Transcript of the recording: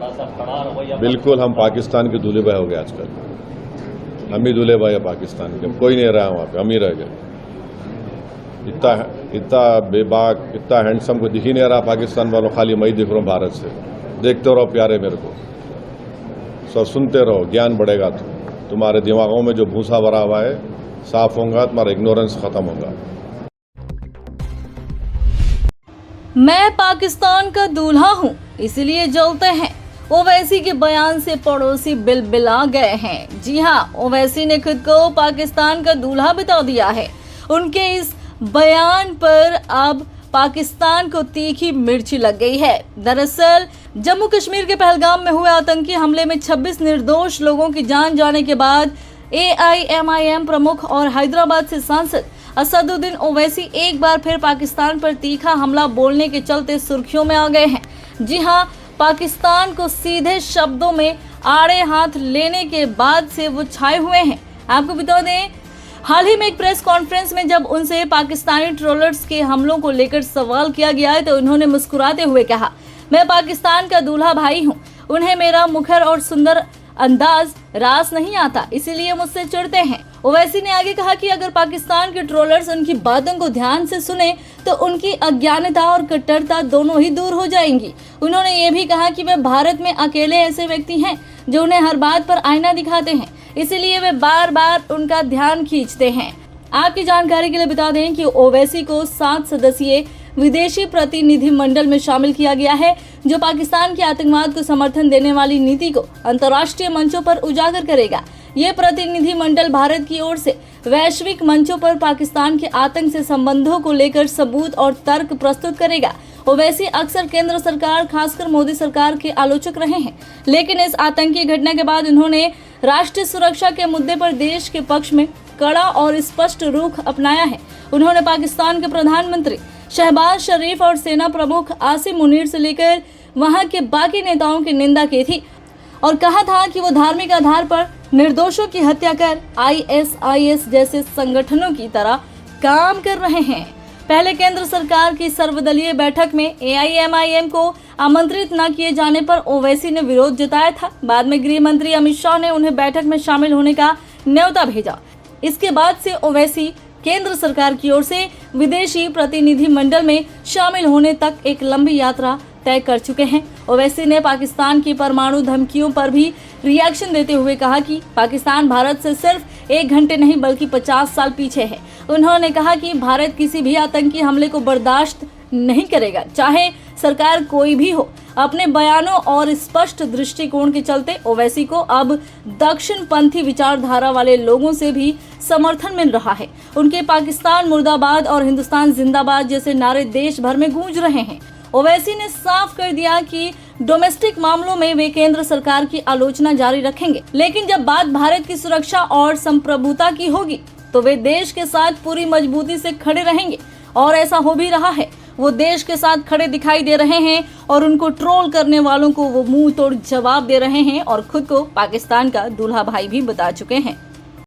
थोड़ा सा कड़ा रवैया। बिल्कुल, हम पाकिस्तान के दूल्हे भाई हो गए आजकल। हम ही दूल्हे भाई है पाकिस्तान के, कोई नहीं रहा वहाँ पे, हम ही रह गए। इतना बेबाक, इतना हैंडसम को दिख ही नहीं रहा पाकिस्तान वालों, खाली मैं ही दिख रहा हूँ भारत से। देखते रहो प्यारे मेरे को, सब सुनते रहो, ज्ञान बढ़ेगा। तुम्हारे दिमागों में जो भूसा भरा हुआ है साफ होगा, तुम्हारा इग्नोरेंस खत्म होगा। मैं पाकिस्तान का दूल्हा हूं, इसलिए जलते हैं। ओवैसी के बयान से पड़ोसी बिलबिला गए हैं। जी हां, ओवैसी ने खुद को पाकिस्तान का दूल्हा बता दिया है। उनके इस बयान पर अब पाकिस्तान को तीखी मिर्ची लग गई है। दरअसल जम्मू कश्मीर के पहलगाम में हुए आतंकी हमले में 26 निर्दोष लोगों की जान जाने के बाद AIMIM प्रमुख और हैदराबाद से सांसद असदुद्दीन ओवैसी एक बार फिर पाकिस्तान पर तीखा हमला बोलने के चलते सुर्खियों में आ गए हैं। जी हां, पाकिस्तान को सीधे शब्दों में आड़े हाथ लेने के बाद से वो छाए हुए हैं। आपको बता दें, हाल ही में एक प्रेस कॉन्फ्रेंस में जब उनसे पाकिस्तानी ट्रोलर्स के हमलों को लेकर सवाल किया गया है तो उन्होंने मुस्कुराते हुए कहा, मैं पाकिस्तान का दूल्हा भाई हूं। उन्हें मेरा मुखर और सुंदर अंदाज रास नहीं आता, इसीलिए मुझसे चिढ़ते हैं। ओवैसी ने आगे कहा कि अगर पाकिस्तान के ट्रोलर्स उनकी बातों को ध्यान से सुने तो उनकी अज्ञानता और कट्टरता दोनों ही दूर हो जाएंगी। उन्होंने ये भी कहा कि वे भारत में अकेले ऐसे व्यक्ति हैं जो उन्हें हर बात पर आईना दिखाते हैं, इसीलिए वे बार बार उनका ध्यान खींचते हैं। आपकी जानकारी के लिए बता दें कि ओवैसी को 7 सदस्यीय विदेशी प्रतिनिधि मंडल में शामिल किया गया है, जो पाकिस्तान के आतंकवाद को समर्थन देने वाली नीति को अंतर्राष्ट्रीय मंचों पर उजागर करेगा। ये प्रतिनिधि मंडल भारत की ओर से वैश्विक मंचों पर पाकिस्तान के आतंक से संबंधों को लेकर सबूत और तर्क प्रस्तुत करेगा। ओवैसी अक्सर केंद्र सरकार, खासकर मोदी सरकार के आलोचक रहे हैं, लेकिन इस आतंकी घटना के बाद उन्होंने राष्ट्रीय सुरक्षा के मुद्दे पर देश के पक्ष में कड़ा और स्पष्ट रुख अपनाया है। उन्होंने पाकिस्तान के प्रधानमंत्री शहबाज शरीफ और सेना प्रमुख आसिम मुनीर से लेकर वहां के बाकी नेताओं की निंदा की थी और कहा था कि वो धार्मिक आधार पर निर्दोषों की हत्या कर ISIS जैसे संगठनों की तरह काम कर रहे हैं। पहले केंद्र सरकार की सर्वदलीय बैठक में AIMIM को आमंत्रित न किए जाने पर ओवैसी ने विरोध जताया था। बाद में गृह मंत्री अमित शाह ने उन्हें बैठक में शामिल होने का न्योता भेजा। इसके बाद से ओवैसी केंद्र सरकार की ओर से विदेशी प्रतिनिधि मंडल में शामिल होने तक एक लंबी यात्रा तय कर चुके हैं। ओवैसी ने पाकिस्तान की परमाणु धमकियों पर भी रिएक्शन देते हुए कहा कि पाकिस्तान भारत से सिर्फ 1 घंटे नहीं बल्कि 50 साल पीछे है। उन्होंने कहा कि भारत किसी भी आतंकी हमले को बर्दाश्त नहीं करेगा, चाहे सरकार कोई भी हो। अपने बयानों और स्पष्ट दृष्टिकोण के चलते ओवैसी को अब दक्षिणपंथी विचारधारा वाले लोगों से भी समर्थन मिल रहा है। उनके पाकिस्तान मुर्दाबाद और हिंदुस्तान जिंदाबाद जैसे नारे देश भर में गूंज रहे हैं। ओवैसी ने साफ कर दिया कि डोमेस्टिक मामलों में वे केंद्र सरकार की आलोचना जारी रखेंगे, लेकिन जब बात भारत की सुरक्षा और संप्रभुता की होगी तो वे देश के साथ पूरी मजबूती से खड़े रहेंगे और ऐसा हो भी रहा है। वो देश के साथ खड़े दिखाई दे रहे हैं और उनको ट्रोल करने वालों को वो मुंह तोड़ जवाब दे रहे हैं और खुद को पाकिस्तान का दूल्हा भाई भी बता चुके हैं।